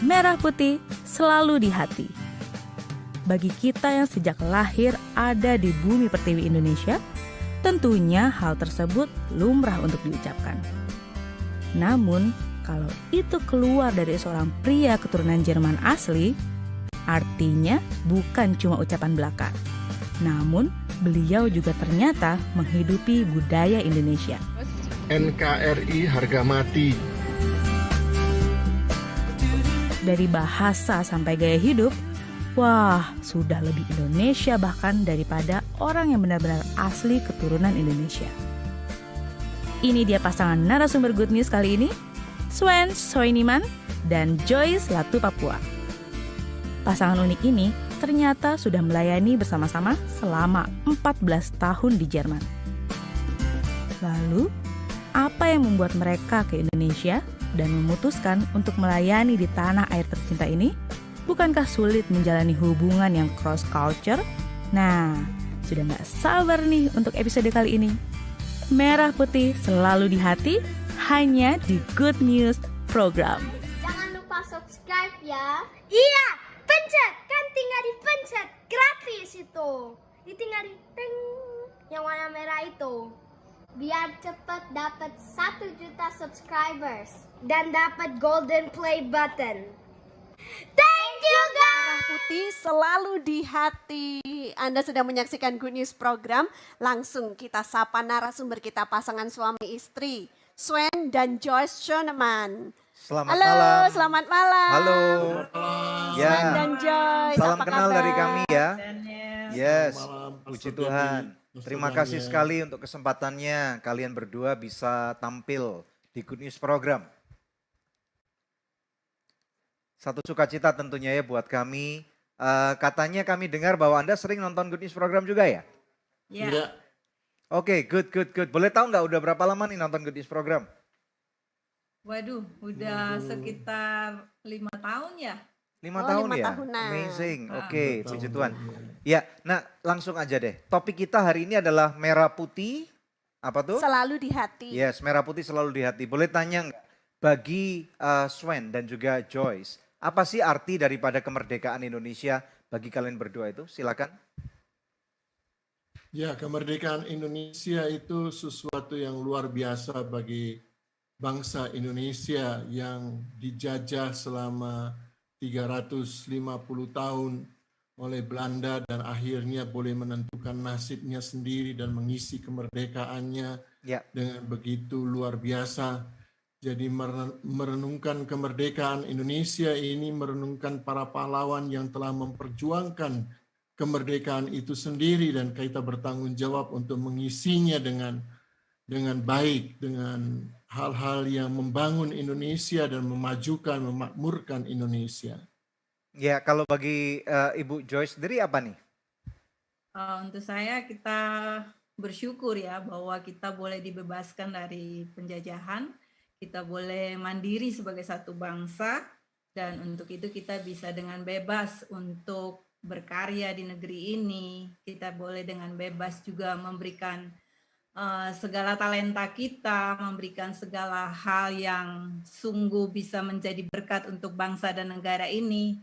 Merah putih selalu di hati. Bagi kita yang sejak lahir ada di bumi pertiwi Indonesia, tentunya hal tersebut lumrah untuk diucapkan. Namun, kalau itu keluar dari seorang pria keturunan Jerman asli, artinya bukan cuma ucapan belaka. Namun, beliau juga ternyata menghidupi budaya Indonesia. NKRI harga mati. Dari bahasa sampai gaya hidup, wah, sudah lebih Indonesia bahkan daripada orang yang benar-benar asli keturunan Indonesia. Ini dia pasangan narasumber Good News kali ini, Swen Soiniman dan Joyce Latu Papua. Pasangan unik ini ternyata sudah melayani bersama-sama selama 14 tahun di Jerman. Lalu, apa yang membuat mereka ke Indonesia dan memutuskan untuk melayani di tanah air tercinta ini? Bukankah sulit menjalani hubungan yang cross culture? Nah, sudah gak sabar nih untuk episode kali ini. Merah putih selalu di hati, hanya di Good News Program. Jangan lupa subscribe ya. Iya, pencet. Kan tinggal dipencet. Gratis itu. Ditinggal di ting yang warna merah itu. Biar cepet dapat 1 juta subscribers dan dapat golden play button. Thank you guys. Merah putih selalu di hati. Anda sedang menyaksikan Good News Program. Langsung kita sapa narasumber kita, pasangan suami istri, Swen dan Joyce Schoenemann. Selamat Halo, malam. selamat malam. Halo. Ya. Swen dan Joyce, Salam apa kenal kabar? dari kami ya. Yes. Malam, Puji Pastor Tuhan. Denny, Terima Pastor kasih Daniel. sekali untuk kesempatannya kalian berdua bisa tampil di Good News Program. Satu sukacita tentunya ya buat kami. Katanya kami dengar bahwa Anda sering nonton Good News Program juga ya? Iya. Oke, good. Boleh tahu nggak udah berapa lama nih nonton Good News Program? Waduh, udah sekitar 5 tahun ya. 5 Oh, tahun 5 ya? tahunan. Amazing, Ah. oke, Lima puji tahun, Tuhan. iya. Ya, nah langsung aja deh. Topik kita hari ini adalah merah putih, apa tuh? Selalu di hati. Yes, merah putih selalu di hati. Boleh tanya nggak, bagi Swen dan juga Joyce, apa sih arti daripada kemerdekaan Indonesia bagi kalian berdua itu? Silakan. Ya, kemerdekaan Indonesia itu sesuatu yang luar biasa bagi bangsa Indonesia yang dijajah selama 350 tahun oleh Belanda dan akhirnya boleh menentukan nasibnya sendiri dan mengisi kemerdekaannya Ya, dengan begitu luar biasa. Jadi merenungkan kemerdekaan Indonesia ini merenungkan para pahlawan yang telah memperjuangkan kemerdekaan itu sendiri dan kita bertanggung jawab untuk mengisinya dengan baik, dengan hal-hal yang membangun Indonesia dan memajukan, memakmurkan Indonesia. ya kalau bagi Ibu Joyce sendiri apa nih? Untuk saya kita bersyukur ya bahwa kita boleh dibebaskan dari penjajahan, kita boleh mandiri sebagai satu bangsa, dan untuk itu kita bisa dengan bebas untuk berkarya di negeri ini. Kita boleh dengan bebas juga memberikan segala talenta kita, memberikan segala hal yang sungguh bisa menjadi berkat untuk bangsa dan negara ini.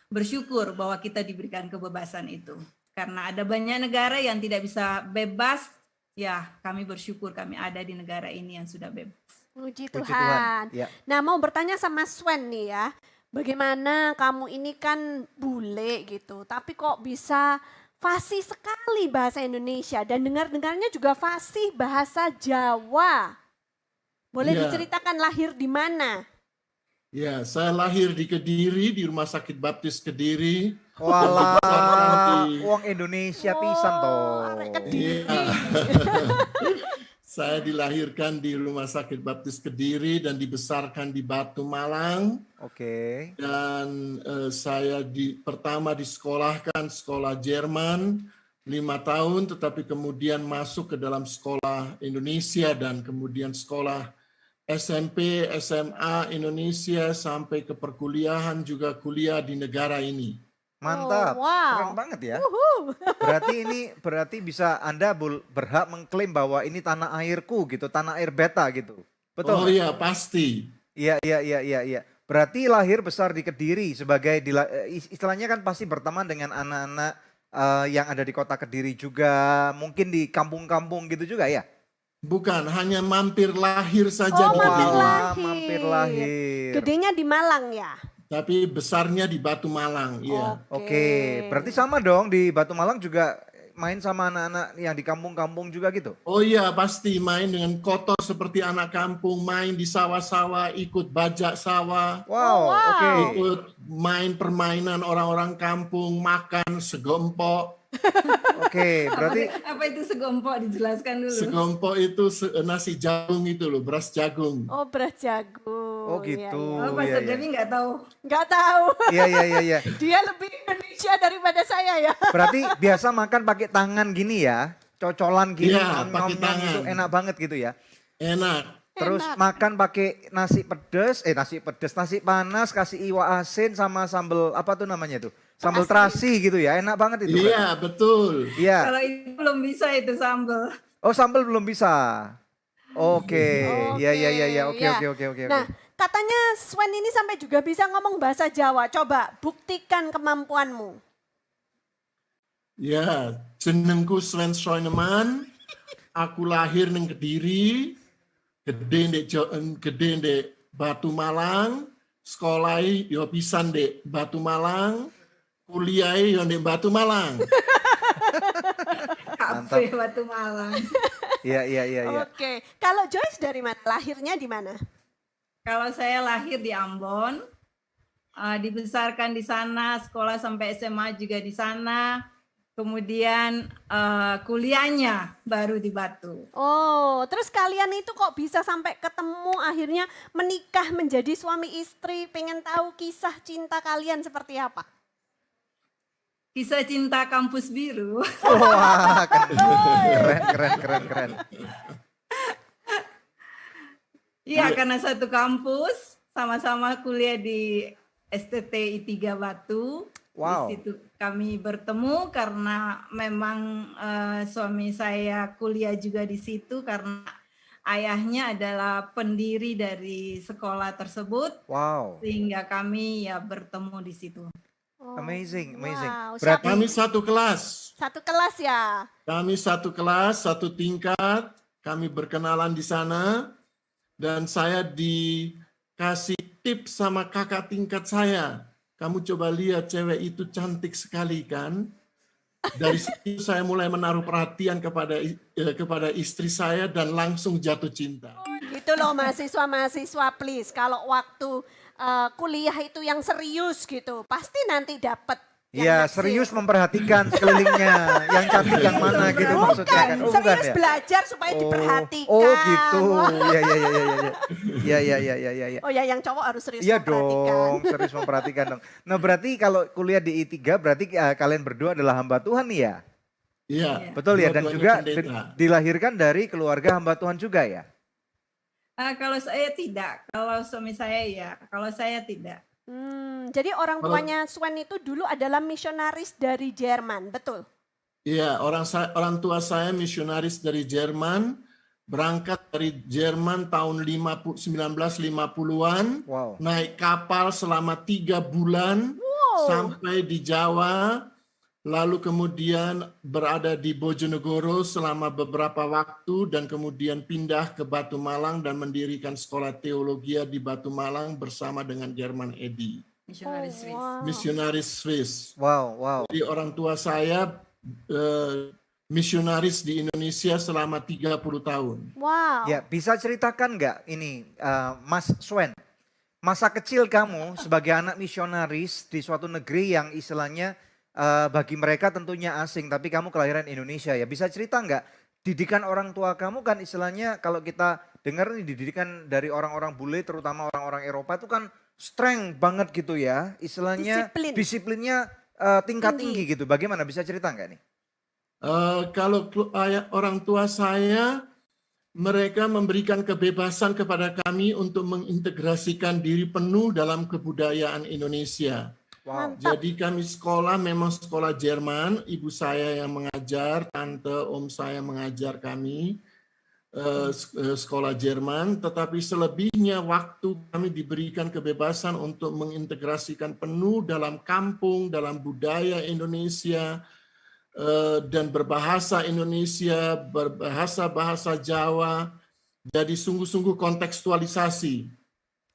Bersyukur bahwa kita diberikan kebebasan itu. Karena ada banyak negara yang tidak bisa bebas, ya kami bersyukur kami ada di negara ini yang sudah bebas. Puji Puji Tuhan. Ya. Nah, mau bertanya sama Swen nih ya. Bagaimana kamu ini kan bule gitu, tapi kok bisa fasih sekali bahasa Indonesia dan dengar-dengarnya juga fasih bahasa Jawa. Boleh Iya. diceritakan lahir di mana? Ya, saya lahir di Kediri, di Rumah Sakit Baptis Kediri. Walah, Di- uang Indonesia pisan toh. arek Kediri. Iya. Saya dilahirkan di Rumah Sakit Baptis Kediri dan dibesarkan di Batu Malang. Oke. Dan saya pertama disekolahkan sekolah Jerman 5 tahun, tetapi kemudian masuk ke dalam sekolah Indonesia dan kemudian sekolah SMP, SMA Indonesia sampai ke perkuliahan juga kuliah di negara ini. Mantap, Oh, wow. keren banget ya. Berarti bisa Anda berhak mengklaim bahwa ini tanah airku gitu, tanah air beta gitu. Betul? Oh nggak? iya, pasti. Iya. Berarti lahir besar di Kediri sebagai istilahnya kan pasti berteman dengan anak-anak yang ada di kota Kediri juga, mungkin di kampung-kampung gitu juga ya? Bukan, hanya mampir lahir Oh, saja di mampir Kediri. lahir. Mampir lahir. Gedenya di Malang ya? Tapi besarnya di Batu Malang, iya. Oke, berarti sama dong di Batu Malang juga main sama anak-anak yang di kampung-kampung juga gitu? Oh iya, pasti main dengan kotor seperti anak kampung, main di sawah-sawah, ikut bajak sawah, Wow, wow. oke. ikut main permainan orang-orang kampung, makan segempok. Oke, berarti Apa itu segompok, dijelaskan dulu. Segempok itu nasi jagung itu loh, beras jagung. Oh, beras jagung. Oh, gitu. Oh, iya, Pastor iya. Devi nggak tahu. Nggak tahu. Iya, iya, iya, iya. Dia lebih Indonesia daripada saya ya. Berarti biasa makan pakai tangan gini ya, cocolan gini, Iya, pakai nom-nom tangan. gitu, enak banget gitu ya. Enak. Terus Enak. makan pakai nasi pedes, nasi panas, kasih iwa asin sama sambal apa tuh namanya tuh? Sambal terasi gitu ya, enak banget itu. Iya, betul. Iya. Kalau itu belum bisa itu sambal. Oh, sambal belum bisa. Oke. Iya, iya, iya, iya. Oke, ya. oke, oke, oke. Nah, katanya Swen ini sampai juga bisa ngomong bahasa Jawa. Coba buktikan kemampuanmu. Ya, jenengku Sven Soineman. Aku lahir neng Kediri, gede ndek Batu Malang, sekolah yo pisan ndek Batu Malang, kuliah yo ndek Batu Malang. Kafe Batu Malang. Iya, iya, iya, iya. Oke. Kalau Joyce dari mana? Lahirnya di mana? Kalau saya lahir di Ambon, dibesarkan di sana, sekolah sampai SMA juga di sana. Kemudian kuliahnya baru di Batu. Oh, terus kalian itu kok bisa sampai ketemu akhirnya menikah menjadi suami istri? Pengen tahu kisah cinta kalian seperti apa? Kisah cinta kampus biru. Wah, keren, keren, keren, keren. Iya, karena satu kampus, sama-sama kuliah di STT I3 Batu. Wow. Di situ kami bertemu karena memang suami saya kuliah juga di situ karena ayahnya adalah pendiri dari sekolah tersebut, Wow. sehingga kami ya bertemu di situ. Oh, Amazing, amazing. wow. Berarti Kami satu kelas. Satu kelas ya? Kami satu kelas, satu tingkat. Kami berkenalan di sana. Dan saya dikasih tips sama kakak tingkat saya. Kamu coba lihat cewek itu cantik sekali kan? Dari situ saya mulai menaruh perhatian kepada istri saya dan langsung jatuh cinta. Gitu loh mahasiswa-mahasiswa please. Kalau waktu kuliah itu yang serius gitu, pasti nanti dapat. Iya, serius memperhatikan sekelilingnya, yang cantik yang mana gitu maksudnya kan. Oh, bukan serius ya? belajar supaya diperhatikan. Oh, gitu. Wah. Iya, iya, iya, iya, iya. Iya, iya, iya, iya, iya. Oh ya, yang cowok harus serius Iya memperhatikan. dong, serius memperhatikan dong. Nah, berarti kalau kuliah di I3 berarti kalian berdua adalah hamba Tuhan nih ya? Iya. Betul ya, dan dua-duanya juga pendeta. dilahirkan dari keluarga hamba Tuhan juga ya? Kalau saya tidak, kalau suami saya ya, kalau saya tidak. Jadi orang tuanya Swen itu dulu adalah misionaris dari Jerman, betul? Iya, orang tua saya misionaris dari Jerman, berangkat dari Jerman tahun 1950-an, Wow. naik kapal selama 3 bulan sampai di Jawa, lalu kemudian berada di Bojonegoro selama beberapa waktu dan kemudian pindah ke Batu Malang dan mendirikan sekolah teologi di Batu Malang bersama dengan German Edi, Misionaris Swiss. Wow. misionaris Swiss. Wow, wow. Jadi orang tua saya misionaris di Indonesia selama 30 tahun. Wow. Ya, bisa ceritakan nggak ini Mas Swen, masa kecil kamu sebagai anak misionaris di suatu negeri yang istilahnya bagi mereka tentunya asing, tapi kamu kelahiran Indonesia ya. Bisa cerita nggak didikan orang tua kamu kan istilahnya kalau kita dengar nih didikan dari orang-orang bule terutama orang-orang Eropa itu kan strength banget gitu ya. Istilahnya disiplinnya tingkat tinggi gitu. Bagaimana bisa cerita nggak nih? Kalau orang tua saya, mereka memberikan kebebasan kepada kami untuk mengintegrasikan diri penuh dalam kebudayaan Indonesia. Wow. Jadi kami sekolah memang sekolah Jerman, ibu saya yang mengajar, tante, om saya mengajar kami. sekolah Jerman, tetapi selebihnya waktu kami diberikan kebebasan untuk mengintegrasikan penuh dalam kampung, dalam budaya Indonesia, dan berbahasa Indonesia, berbahasa-bahasa Jawa, jadi sungguh-sungguh kontekstualisasi.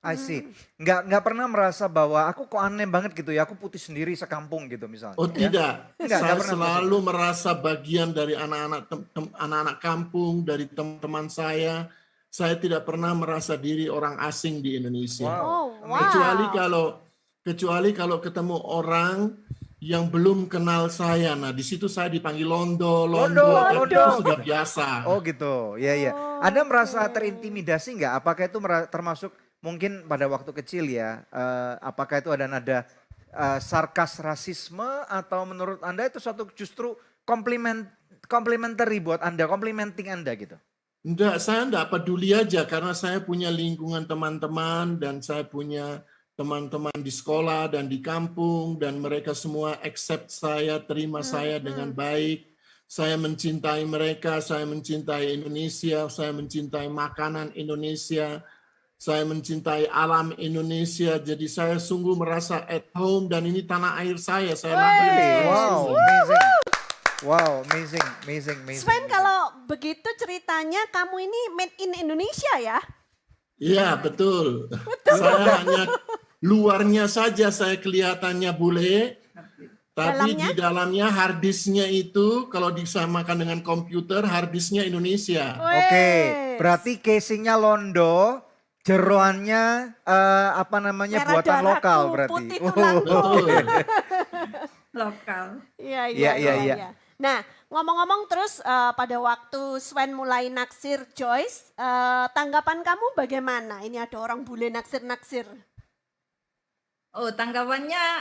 I see. Nggak pernah merasa bahwa aku kok aneh banget gitu ya, aku putih sendiri sekampung gitu misalnya. Oh ya? tidak, Nggak saya pernah selalu merasa bagian dari anak-anak kampung, dari teman-teman saya. Saya tidak pernah merasa diri orang asing di Indonesia. Oh, wow. Kecuali kalau ketemu orang yang belum kenal saya. Nah, di situ saya dipanggil Londo. Itu sudah biasa. Oh gitu, ya. Anda merasa terintimidasi nggak? Apakah itu termasuk mungkin pada waktu kecil ya, apakah itu ada nada sarkas rasisme atau menurut Anda itu suatu justru complimentary buat Anda, complimenting Anda gitu? Enggak, saya enggak peduli aja karena saya punya lingkungan teman-teman dan saya punya teman-teman di sekolah dan di kampung dan mereka semua accept saya, terima saya dengan baik. Saya mencintai mereka, saya mencintai Indonesia, saya mencintai makanan Indonesia. Saya mencintai alam Indonesia, jadi saya sungguh merasa at home dan ini tanah air saya lahir. Wow, amazing. Sven, kalau begitu ceritanya kamu ini made in Indonesia ya? Iya, betul. Saya hanya luarnya saja saya kelihatannya bule, tapi di dalamnya harddisknya itu kalau disamakan dengan komputer, harddisknya Indonesia. Oke, berarti casingnya Londo. Jeroannya Merah buatan darahku, lokal berarti. putih tulangku. Betul. Lokal. Iya. Nah, ngomong-ngomong terus pada waktu Sven mulai naksir Joyce, tanggapan kamu bagaimana? Ini ada orang bule naksir-naksir. Oh, tanggapannya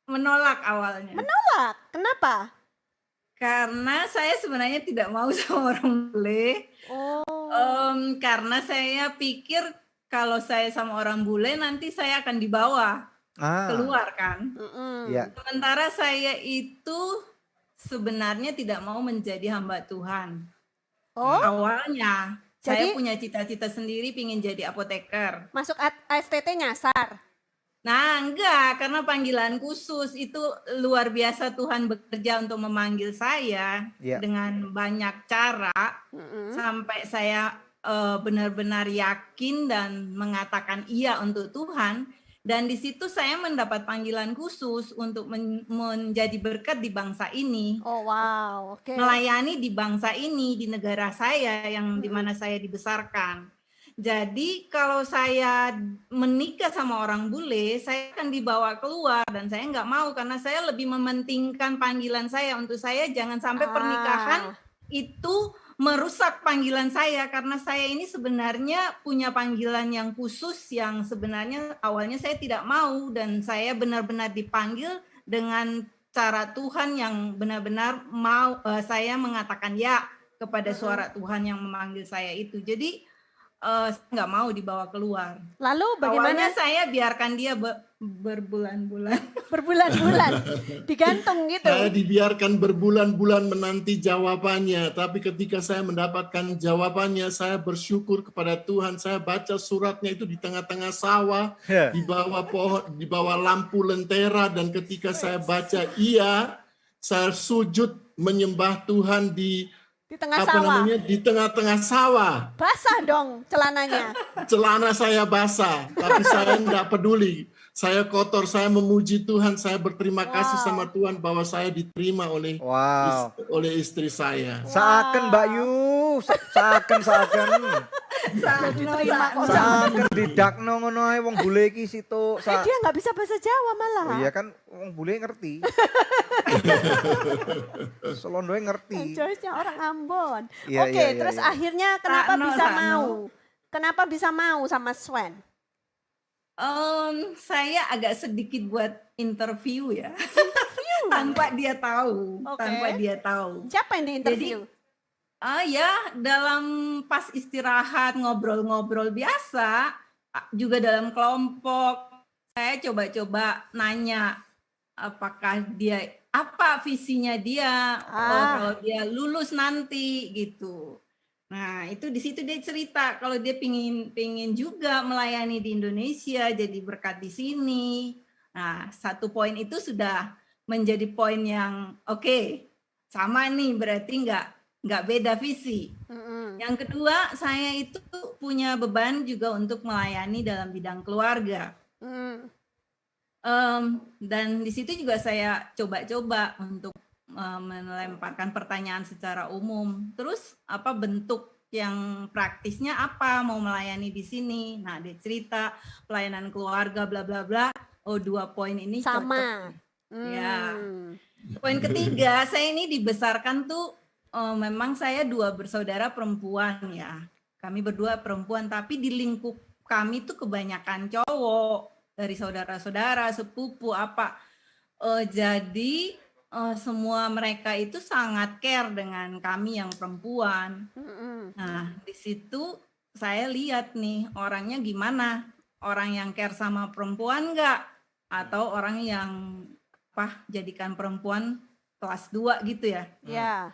menolak awalnya. Menolak, kenapa? Karena saya sebenarnya tidak mau sama orang bule. Karena saya pikir kalau saya sama orang bule nanti saya akan dibawa keluar kan. Ya. Sementara saya itu sebenarnya tidak mau menjadi hamba Tuhan. Awalnya saya punya cita-cita sendiri, pingin jadi apoteker. Masuk STT nyasar? Nah enggak, karena panggilan khusus itu luar biasa Tuhan bekerja untuk memanggil saya dengan banyak cara sampai saya benar-benar yakin dan mengatakan iya untuk Tuhan. Dan di situ saya mendapat panggilan khusus untuk menjadi berkat di bangsa ini. Oh wow, oke. Melayani di bangsa ini, di negara saya yang dimana saya dibesarkan. Jadi kalau saya menikah sama orang bule, saya akan dibawa keluar dan saya nggak mau karena saya lebih mementingkan panggilan saya. Untuk saya jangan sampai pernikahan itu merusak panggilan saya karena saya ini sebenarnya punya panggilan yang khusus yang sebenarnya awalnya saya tidak mau dan saya benar-benar dipanggil dengan cara Tuhan yang benar-benar mau saya mengatakan ya kepada suara Tuhan yang memanggil saya itu. Jadi nggak mau dibawa keluar. Lalu bagaimana? Awalnya saya biarkan dia berbulan-bulan. Berbulan-bulan digantung gitu. Saya dibiarkan berbulan-bulan menanti jawabannya, tapi ketika saya mendapatkan jawabannya, saya bersyukur kepada Tuhan. Saya baca suratnya itu di tengah-tengah sawah, di bawah pohon, di bawah lampu lentera, dan ketika saya baca saya sujud menyembah Tuhan di tengah sawah. Di tengah-tengah sawah. Basah dong celananya. Celana saya basah, tapi saya enggak peduli. Saya kotor, saya memuji Tuhan, saya berterima kasih sama Tuhan bahwa saya diterima oleh istri saya. Seakan Mbak Yu, seakan. Seakan didakno ngono ae wong bule iki situ. Dia nggak bisa bahasa Jawa malah. Oh iya kan wong bule ngerti. Selondoe ngerti. Joyce-nya orang Ambon. Iya, Oke, terus akhirnya kenapa bisa mau? Kenapa bisa mau sama Sven? Saya agak sedikit buat interview ya. Tanpa dia tahu. Siapa yang diinterview? Dalam pas istirahat ngobrol-ngobrol biasa, juga dalam kelompok, saya coba-coba nanya apakah apa visinya dia kalau dia lulus nanti gitu. Nah, itu di situ dia cerita kalau dia pingin juga melayani di Indonesia, jadi berkat di sini. Nah, satu poin itu sudah menjadi poin yang oke, sama nih, berarti nggak beda visi. Yang kedua, saya itu punya beban juga untuk melayani dalam bidang keluarga. Dan di situ juga saya coba-coba untuk melemparkan pertanyaan secara umum. Terus apa bentuk yang praktisnya apa mau melayani di sini? Nah, dia cerita pelayanan keluarga bla bla bla. Oh, 2 poin ini Sama. cocok. Ya. Poin ketiga, saya ini dibesarkan tuh memang saya 2 bersaudara perempuan ya. Kami berdua perempuan, tapi di lingkup kami tuh kebanyakan cowok dari saudara-saudara, sepupu apa. Jadi semua mereka itu sangat care dengan kami yang perempuan. Nah, di situ saya lihat nih orangnya gimana. Orang yang care sama perempuan enggak? Atau orang yang jadikan perempuan kelas 2 gitu ya. Ya.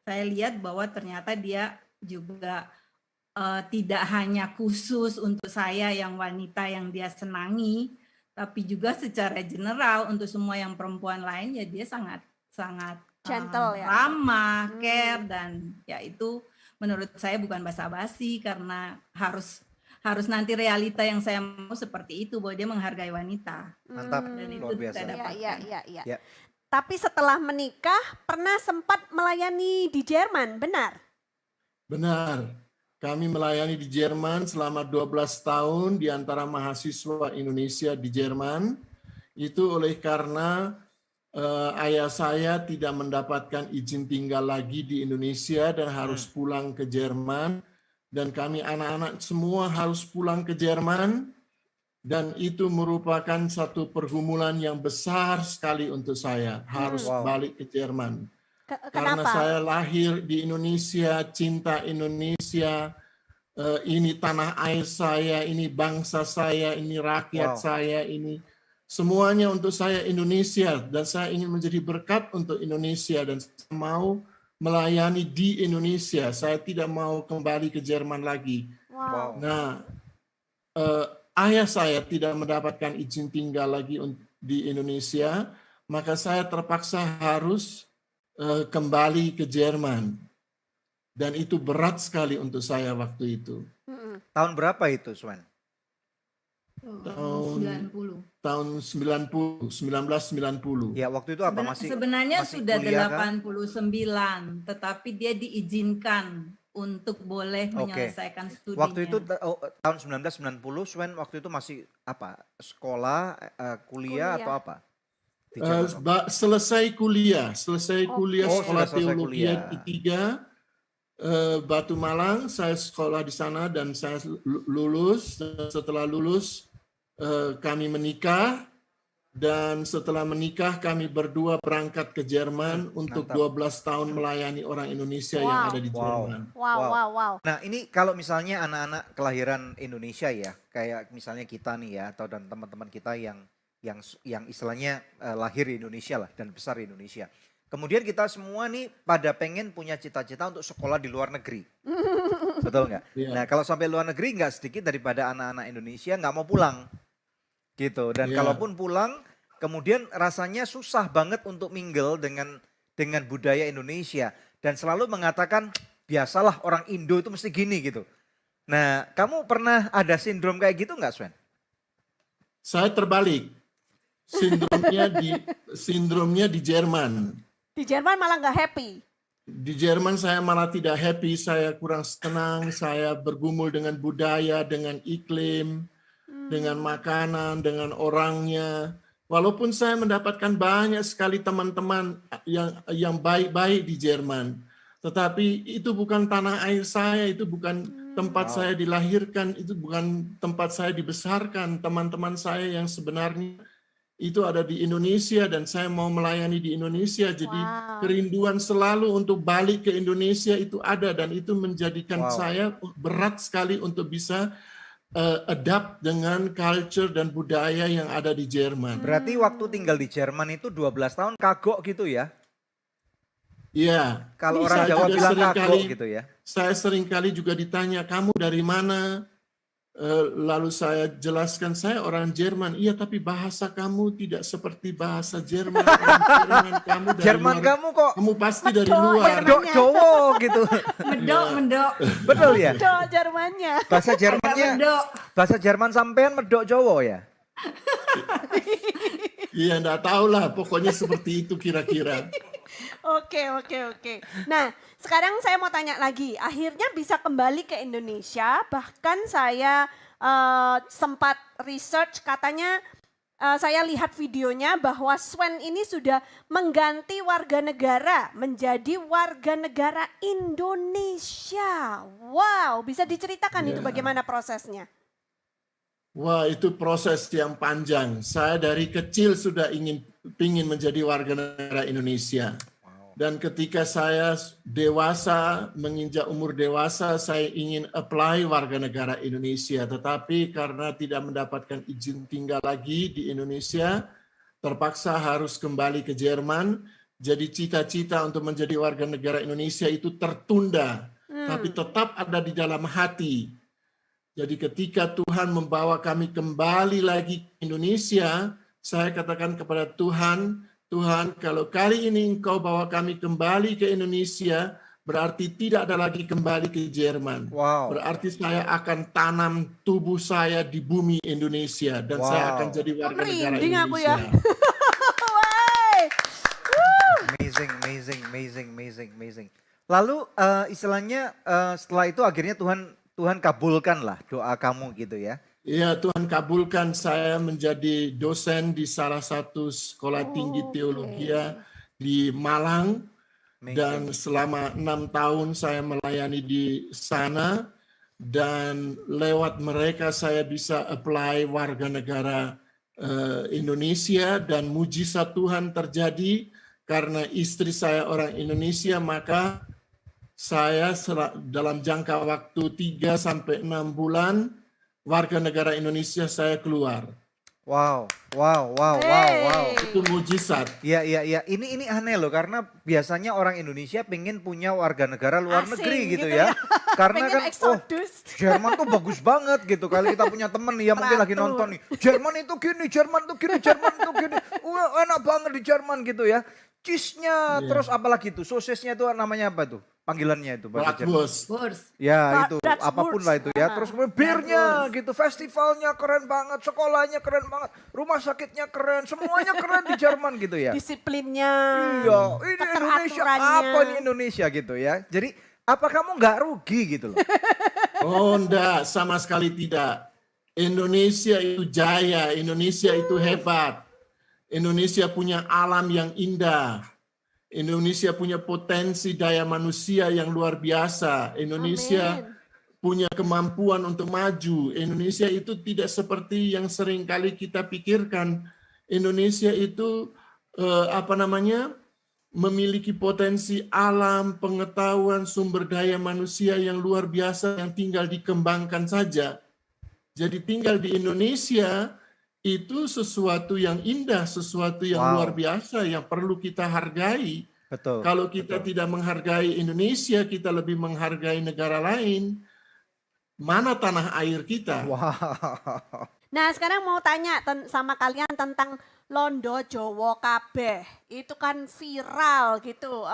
Saya lihat bahwa ternyata dia juga tidak hanya khusus untuk saya yang wanita yang dia senangi, tapi juga secara general untuk semua yang perempuan lain ya dia sangat gentle ya. ramah, care, dan ya itu menurut saya bukan basa-basi karena harus nanti realita yang saya mau seperti itu bahwa dia menghargai wanita. Mantap, Dan itu luar biasa. saya dapatkan. Ya. Tapi setelah menikah pernah sempat melayani di Jerman, benar? Benar. Kami melayani di Jerman selama 12 tahun di antara mahasiswa Indonesia di Jerman. Itu oleh karena ayah saya tidak mendapatkan izin tinggal lagi di Indonesia dan harus pulang ke Jerman. Dan kami anak-anak semua harus pulang ke Jerman. Dan itu merupakan satu pergumulan yang besar sekali untuk saya. Harus balik ke Jerman. Karena saya lahir di Indonesia, cinta Indonesia, ini tanah air saya, ini bangsa saya, ini rakyat saya, ini semuanya untuk saya Indonesia. Dan saya ingin menjadi berkat untuk Indonesia dan saya mau melayani di Indonesia. Saya tidak mau kembali ke Jerman lagi. Nah, ayah saya tidak mendapatkan izin tinggal lagi di Indonesia, maka saya terpaksa harus kembali ke Jerman. Dan itu berat sekali untuk saya waktu itu. Tahun berapa itu, Swen? Tahun 1990. Ya, waktu itu apa? Sebenarnya masih sudah kuliah, 89, tetapi dia diizinkan untuk boleh menyelesaikan studinya. Waktu itu tahun 1990, Swen waktu itu masih apa? Sekolah, kuliah atau apa? Selesai kuliah sekolah teologi I3 Batu Malang. Saya sekolah di sana dan saya lulus. Setelah lulus kami menikah dan setelah menikah kami berdua berangkat ke Jerman untuk 12 tahun melayani orang Indonesia yang ada di Jerman. Wow. Nah, ini kalau misalnya anak-anak kelahiran Indonesia ya, kayak misalnya kita nih ya, atau dan teman-teman kita yang istilahnya lahir di Indonesia lah dan besar di Indonesia. Kemudian kita semua nih pada pengen punya cita-cita untuk sekolah di luar negeri. Betul nggak? Yeah. Nah, kalau sampai luar negeri nggak sedikit daripada anak-anak Indonesia nggak mau pulang. Gitu. Dan kalaupun pulang, kemudian rasanya susah banget untuk mingle dengan budaya Indonesia. Dan selalu mengatakan, biasalah orang Indo itu mesti gini gitu. Nah, kamu pernah ada sindrom kayak gitu nggak, Swen? Saya terbalik. Sindromnya di Jerman. Di Jerman malah nggak happy. Di Jerman saya malah tidak happy, saya kurang tenang, saya bergumul dengan budaya, dengan iklim, dengan makanan, dengan orangnya. Walaupun saya mendapatkan banyak sekali teman-teman yang baik-baik di Jerman, tetapi itu bukan tanah air saya, itu bukan tempat saya dilahirkan, itu bukan tempat saya dibesarkan. Teman-teman saya yang sebenarnya itu ada di Indonesia dan saya mau melayani di Indonesia. Jadi kerinduan selalu untuk balik ke Indonesia itu ada dan itu menjadikan saya berat sekali untuk bisa adapt dengan culture dan budaya yang ada di Jerman. Berarti waktu tinggal di Jerman itu 12 tahun kagok gitu ya? Iya. Kalau orang Saya Jawa juga bilang sering kago kali, gitu ya. saya seringkali juga ditanya, kamu dari mana? Lalu saya jelaskan, saya orang Jerman. Iya, tapi bahasa kamu tidak seperti bahasa Jerman. Orang Jerman kamu dari Jerman luar. kamu kok Kamu pasti dari Medok, luar. medok Jawa gitu. Medok, medok, Betul ya? Do Jermannya. Bahasa agak Jermannya, medok. bahasa Jerman sampean medok Jawa ya? Iya, enggak tahu lah. Pokoknya seperti itu kira-kira. Oke, oke, oke. Nah, sekarang saya mau tanya lagi. Akhirnya bisa kembali ke Indonesia. Bahkan saya sempat research, katanya saya lihat videonya bahwa Swen ini sudah mengganti warga negara menjadi warga negara Indonesia. Wow, bisa diceritakan itu Ya. bagaimana prosesnya? Wah, itu proses yang panjang. Saya dari kecil sudah ingin menjadi warga negara Indonesia. Dan ketika saya dewasa, menginjak umur dewasa, saya ingin apply warga negara Indonesia. Tetapi karena tidak mendapatkan izin tinggal lagi di Indonesia, terpaksa harus kembali ke Jerman. Jadi cita-cita untuk menjadi warga negara Indonesia itu tertunda, tapi tetap ada di dalam hati. Jadi ketika Tuhan membawa kami kembali lagi ke Indonesia, saya katakan kepada Tuhan, Tuhan, kalau kali ini Engkau bawa kami kembali ke Indonesia, berarti tidak ada lagi kembali ke Jerman. Wow. Berarti saya akan tanam tubuh saya di bumi Indonesia dan saya akan jadi warga negara Merinding aku ya. Indonesia. Wah. Amazing, amazing, amazing, amazing, amazing. Lalu istilahnya setelah itu akhirnya Tuhan kabulkan lah doa kamu gitu ya. Iya, Tuhan kabulkan saya menjadi dosen di salah satu sekolah tinggi Oke. teologi di Malang. Amazing. Dan selama 6 tahun saya melayani di sana. Dan lewat mereka saya bisa apply warga negara Indonesia. Dan mujizat Tuhan terjadi karena istri saya orang Indonesia, maka saya dalam jangka waktu 3 sampai 6 bulan warga negara Indonesia saya keluar. Wow, wow, wow, wow, wow. Itu mujizat. Iya, iya, iya. Ini aneh loh karena biasanya orang Indonesia pengen punya warga negara luar Asing negeri gitu gitu ya. ya. Karena Pengen kan eksodus. Jerman tuh bagus banget gitu. Kali kita punya temen ya mungkin lagi Ratu. nonton nih. Jerman itu gini, Jerman itu gini, Jerman itu gini. Wah, enak banget di Jerman gitu ya. Cheese-nya, Iya. terus apalagi tuh, sosisnya itu namanya apa tuh? Panggilannya itu bahasa Jerman. Bratwurst. Burs. Ya itu Dutch apapun Wurst. lah itu ya. Terus kemudian birnya gitu, festivalnya keren banget, sekolahnya keren banget, rumah sakitnya keren, semuanya keren di Jerman gitu ya. Disiplinnya. Iya, ini Indonesia keteraturannya. apa ini Indonesia gitu ya. Jadi apa kamu nggak rugi gitu loh? Oh enggak, sama sekali tidak. Indonesia itu jaya, Indonesia itu hebat. Indonesia punya alam yang indah. Indonesia punya potensi daya manusia yang luar biasa. Indonesia Amin. punya kemampuan untuk maju. Indonesia itu tidak seperti yang sering kali kita pikirkan. Indonesia itu memiliki potensi alam, pengetahuan, sumber daya manusia yang luar biasa yang tinggal dikembangkan saja. Jadi tinggal di Indonesia itu sesuatu yang indah, sesuatu yang Wow. luar biasa yang perlu kita hargai. Betul. Kalau kita tidak menghargai Indonesia, kita lebih menghargai negara lain. Mana tanah air kita? Wow. Nah sekarang mau tanya sama kalian tentang Londo Jowo Kabeh. Itu kan viral gitu,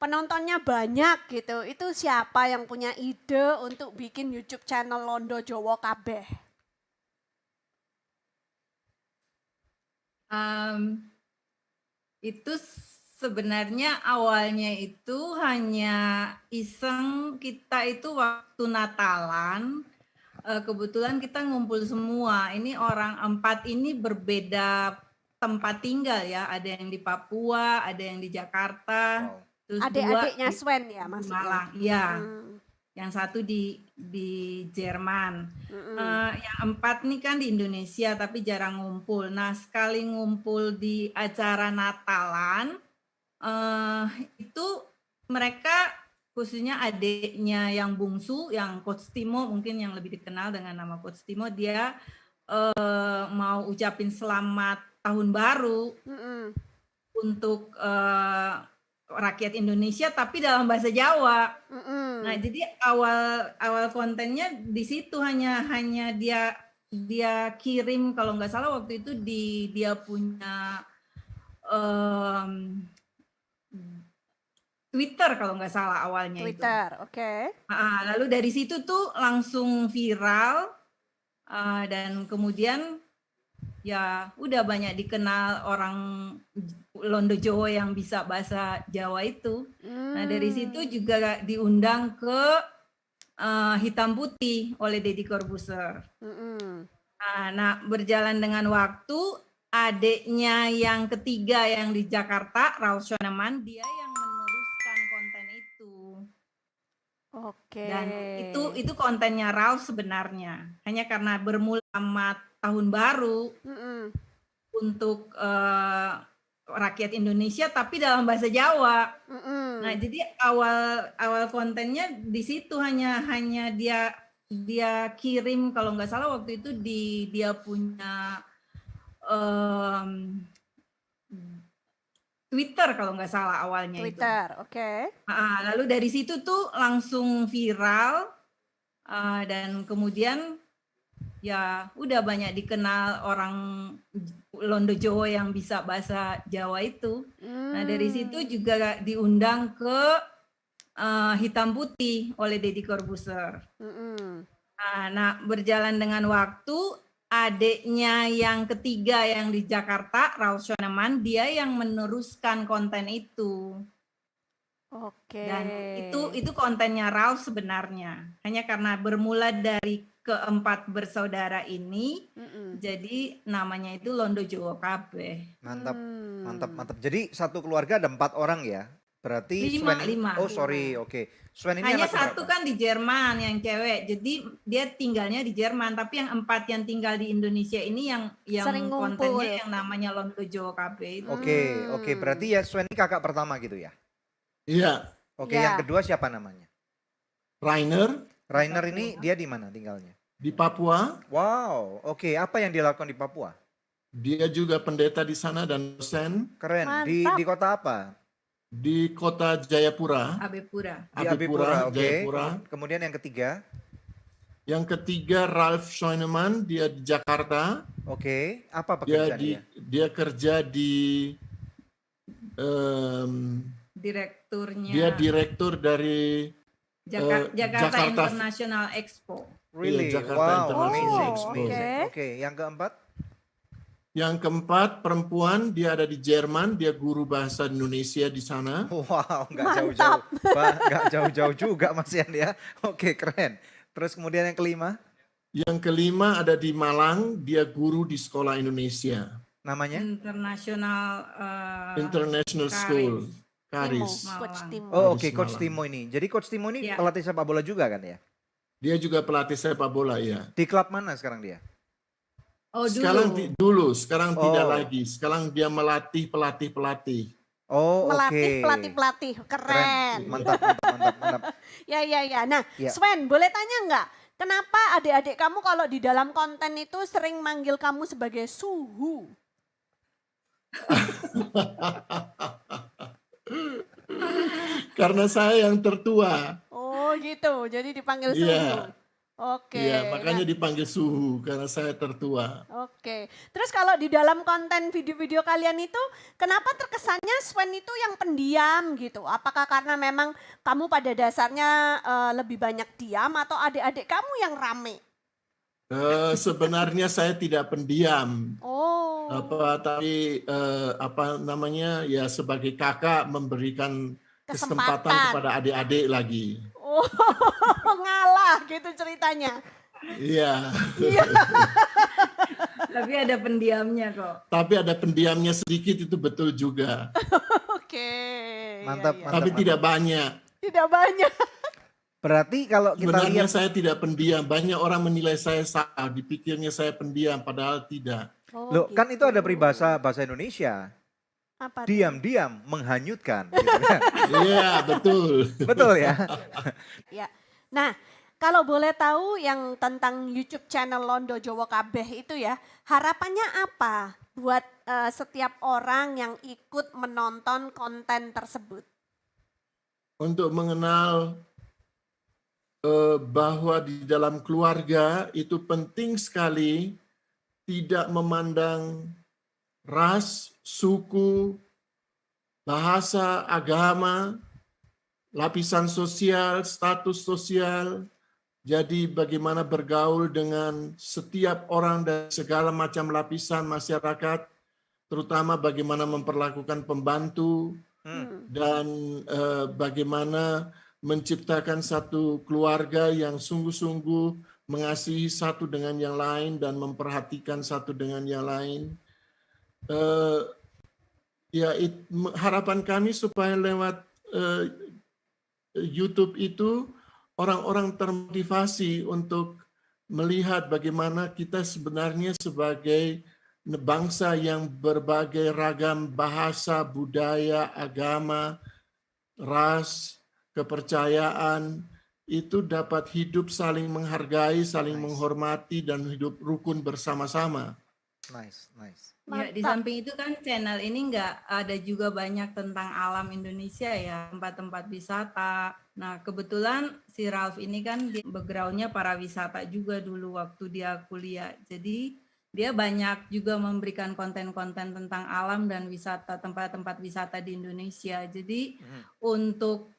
penontonnya banyak gitu. Itu siapa yang punya ide untuk bikin YouTube channel Londo Jowo Kabeh? Itu sebenarnya awalnya itu hanya iseng, kita itu waktu Natalan, kebetulan kita ngumpul semua. Ini orang 4 ini berbeda tempat tinggal ya, ada yang di Papua, ada yang di Jakarta, Wow. terus Adik-adiknya 2 Swen ya di maksudnya? Malang. Iya, Hmm. yang 1 di Jerman. Mm-mm. Yang 4 nih kan di Indonesia tapi jarang ngumpul. Nah sekali ngumpul di acara Natalan, itu mereka khususnya adiknya yang bungsu, yang Coach Timo mungkin yang lebih dikenal dengan nama Coach Timo, dia mau ucapin selamat tahun baru Mm-mm. untuk rakyat Indonesia tapi dalam bahasa Jawa. Mm-mm. Nah, jadi awal kontennya di situ hanya dia kirim, kalau nggak salah waktu itu dia punya Twitter kalau nggak salah awalnya itu. Twitter, oke. Lalu dari situ tuh langsung viral dan kemudian ya udah banyak dikenal orang Londo Jowo yang bisa bahasa Jawa itu. Nah, dari situ juga diundang ke Hitam Putih oleh Deddy Corbuzier. Mm-mm. Nah, berjalan dengan waktu, adiknya yang ketiga yang di Jakarta, Raul Schoenemann, dia yang meneruskan konten itu. Oke. Dan itu kontennya Raul sebenarnya. Hanya karena bermula sama tahun baru Mm-mm. untuk rakyat Indonesia tapi dalam bahasa Jawa. Mm-mm. Nah, jadi awal kontennya di situ hanya dia kirim, kalau nggak salah waktu itu dia punya Twitter kalau nggak salah awalnya itu. Twitter, oke. Lalu dari situ tuh langsung viral dan kemudian ya udah banyak dikenal orang Londo Jowo yang bisa bahasa Jawa itu. Nah, dari situ juga diundang ke Hitam Putih oleh Deddy Corbuzier. Mm-mm. Nah, berjalan dengan waktu, adiknya yang ketiga yang di Jakarta, Raul Schoenemann, dia yang meneruskan konten itu. Oke. Dan itu kontennya Raul sebenarnya. Hanya karena bermula dari keempat bersaudara ini, Mm-mm. jadi namanya itu Londo Jowo Kabeh. Mantap, mantap. Jadi satu keluarga ada 4 orang ya? Berarti Lima. Oh sorry, oke. Sven ini Hanya anak satu berapa? kan di Jerman yang cewek, jadi dia tinggalnya di Jerman. Tapi yang 4 yang tinggal di Indonesia ini yang Sering ngumpul. kontennya yang namanya Londo Jowo Kabeh itu. Oke. Berarti ya Sven ini kakak pertama gitu ya? Iya, Oke, Ya. yang kedua siapa namanya? Rainer Rainer ini dia di mana tinggalnya? di Papua, Wow, oke. Apa yang dilakukan di Papua? dia juga pendeta di sana dan dosen Keren. Mantap. Di kota apa? di kota Jayapura. Abepura. Di Abipura, oke. Jayapura. Kemudian yang ketiga, Yang ketiga Ralf Schoenemann, dia di Jakarta. oke. Apa Dia pekerjaan dia? dia kerja di Direkturnya dia direktur dari Jakarta Jakarta International Expo. Really? Jakarta Wow, International amazing, Expo. amazing. Oke. Oke, yang keempat? Yang keempat perempuan, dia ada di Jerman, dia guru bahasa Indonesia di sana. Wow, nggak Mantap. jauh-jauh. Nggak jauh-jauh juga Mas Yan ya. Oke, keren. Terus kemudian yang kelima, Yang kelima ada di Malang, dia guru di sekolah Indonesia, namanya? International International Karis. School, Karis. Malang. Coach Timo. Oh, Karis oke, Coach Malang. Timo ini. Jadi Coach Timo ini Iya. pelatih sepak bola juga kan ya? Dia juga pelatih sepak bola ya. Di klub mana sekarang dia? Oh, Sekarang Oh. tidak lagi. Sekarang dia melatih pelatih. Oh, oke. Melatih pelatih. Keren. Mantap. Ya. Nah, Ya. Sven, boleh tanya nggak? Kenapa adik-adik kamu kalau di dalam konten itu sering manggil kamu sebagai suhu? Karena saya yang tertua. Oh gitu, jadi dipanggil suhu. Iya. Oke. Iya, makanya dipanggil suhu karena saya tertua. Oke. Terus kalau di dalam konten video-video kalian itu, kenapa terkesannya Sven itu yang pendiam gitu? Apakah karena memang kamu pada dasarnya lebih banyak diam atau adik-adik kamu yang rame? Sebenarnya saya tidak pendiam. Oh. Tapi ya sebagai kakak memberikan kesempatan kepada adik-adik lagi. Oh, ngalah gitu ceritanya. Iya. Tapi ada pendiamnya kok. Tapi ada pendiamnya sedikit, itu betul juga. Oke. Mantap, Ya, ya. mantap. Tapi tidak banyak. Tidak banyak. Berarti kalau kita Sebenarnya lihat, saya tidak pendiam. Banyak orang menilai saya salah, dipikirnya saya pendiam, padahal tidak. Oh, loh kan gitu. itu ada peribahasa bahasa Indonesia. Apa tuh? Diam-diam menghanyutkan. Gitu kan. Iya, betul. Betul ya? Ya. Nah, kalau boleh tahu yang tentang YouTube channel Londo Jowo Kabeh itu ya, harapannya apa buat setiap orang yang ikut menonton konten tersebut? untuk mengenal bahwa di dalam keluarga itu penting sekali tidak memandang ras, suku, bahasa, agama, lapisan sosial, status sosial. Jadi bagaimana bergaul dengan setiap orang dan segala macam lapisan masyarakat, terutama bagaimana memperlakukan pembantu dan bagaimana menciptakan satu keluarga yang sungguh-sungguh mengasihi satu dengan yang lain dan memperhatikan satu dengan yang lain. Harapan kami supaya lewat YouTube itu orang-orang termotivasi untuk melihat bagaimana kita sebenarnya sebagai bangsa yang berbagai ragam bahasa, budaya, agama, ras, kepercayaan, itu dapat hidup saling menghargai, saling menghormati, dan hidup rukun bersama-sama. Nice. Ya, di samping itu kan channel ini nggak ada juga banyak tentang alam Indonesia ya, tempat-tempat wisata. Nah, kebetulan si Ralph ini kan background-nya pariwisata juga dulu waktu dia kuliah. Jadi dia banyak juga memberikan konten-konten tentang alam dan wisata, tempat-tempat wisata di Indonesia. Jadi untuk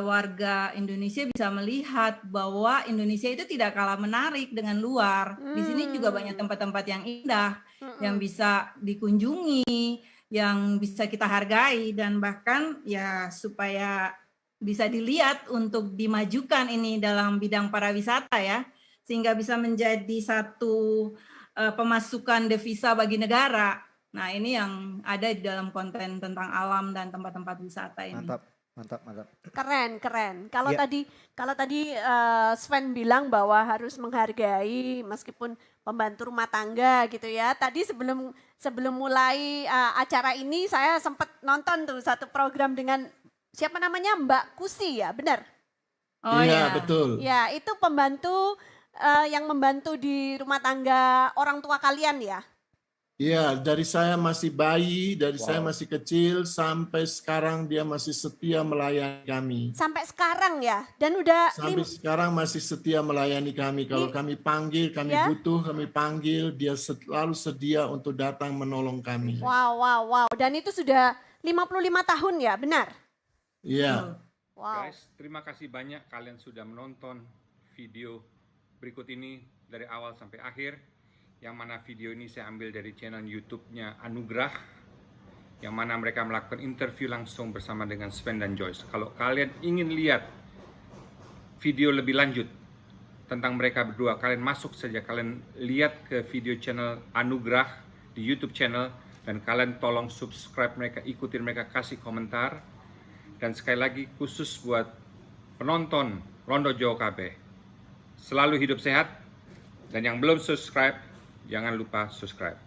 warga Indonesia bisa melihat bahwa Indonesia itu tidak kalah menarik dengan luar. Di sini juga banyak tempat-tempat yang indah, yang bisa dikunjungi, yang bisa kita hargai, dan bahkan ya supaya bisa dilihat untuk dimajukan ini dalam bidang pariwisata ya, sehingga bisa menjadi satu pemasukan devisa bagi negara. Nah, ini yang ada di dalam konten tentang alam dan tempat-tempat wisata ini. Mantap. Keren. Kalau tadi Sven bilang bahwa harus menghargai meskipun pembantu rumah tangga gitu ya. Tadi sebelum mulai acara ini saya sempat nonton tuh satu program dengan siapa namanya, Mbak Kusi ya, benar? Oh Iya, ya, betul. Ya, itu pembantu yang membantu di rumah tangga orang tua kalian ya? Iya, dari saya masih bayi, dari saya masih kecil, sampai sekarang dia masih setia melayani kami. Sampai sekarang ya? Dan udah Sampai sekarang masih setia melayani kami. Kalau kami panggil, kami butuh, kami panggil, dia selalu sedia untuk datang menolong kami. Wow. Dan itu sudah 55 tahun ya, benar? Iya. Wow. Guys, terima kasih banyak kalian sudah menonton video berikut ini dari awal sampai akhir. Yang mana video ini saya ambil dari channel YouTube-nya Anugrah, yang mana mereka melakukan interview langsung bersama dengan Sven dan Joyce. Kalau kalian ingin lihat video lebih lanjut tentang mereka berdua, kalian masuk saja, kalian lihat ke video channel Anugrah di YouTube channel, dan kalian tolong subscribe mereka, ikutin mereka, kasih komentar. Dan sekali lagi khusus buat penonton Rondo Jawa KB, selalu hidup sehat, dan yang belum subscribe, jangan lupa subscribe.